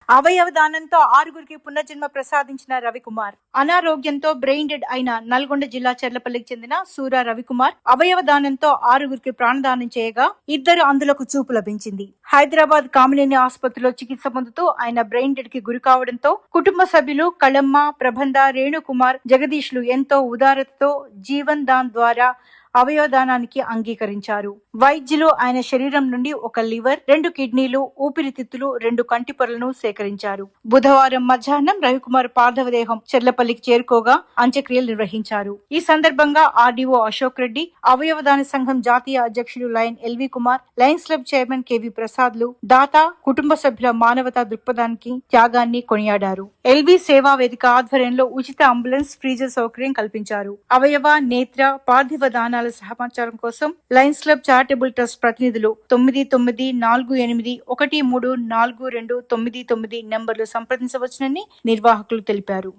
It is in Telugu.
అవయవ దానంతో 6గురికి పునర్జన్మ ప్రసాదించిన రవికుమార్. అనారోగ్యంతో బ్రెయిన్ డెడ్ అయిన నల్గొండ జిల్లా చెర్లపల్లికి చెందిన సూరా రవికుమార్ అవయవ దానంతో 6గురికి ప్రాణదానం చేయగా 2 అందులకు చూపు లభించింది. హైదరాబాద్ కామినేని ఆసుపత్రిలో చికిత్స పొందుతూ ఆయన బ్రెయిన్ డెడ్ కి గురి కావడంతో కుటుంబ సభ్యులు కళమ్మ, ప్రబంధ, రేణుకుమార్, జగదీష్లు ఎంతో ఉదారతతో జీవన్ దాన్ ద్వారా అవయవదానానికి అంగీకరించారు. వైద్యులు ఆయన శరీరం నుండి 1 లివర్, 2 కిడ్నీలు, ఊపిరితిత్తులు, 2 కంటి పొరలను సేకరించారు. బుధవారం మధ్యాహ్నం రవికుమార్ పార్థివ దేహం చెర్లపల్లికి చేరుకోగా అంత్యక్రియలు నిర్వహించారు. ఈ సందర్భంగా ఆర్డీఓ అశోక్ రెడ్డి, అవయవదాన సంఘం జాతీయ అధ్యక్షుడు lion LV Kumar, lions club chairman KV ప్రసాద్లు దాత, కుటుంబ సభ్యుల మానవతా దృక్పథానికి, త్యాగాన్ని కొనియాడారు. ఎల్వి సేవా వేదిక ఆధ్వర్యంలో ఉచిత అంబులెన్స్, ఫ్రీజర్ సౌకర్యం కల్పించారు. అవయవ, నేత్ర, పార్థివ దానాల సమాచారం కోసం లయన్స్ క్లబ్ చారిటబుల్ ట్రస్ట్ ప్రతినిధులు 9948134299 నంబర్లు సంప్రదించవచ్చునని నిర్వాహకులు తెలిపారు.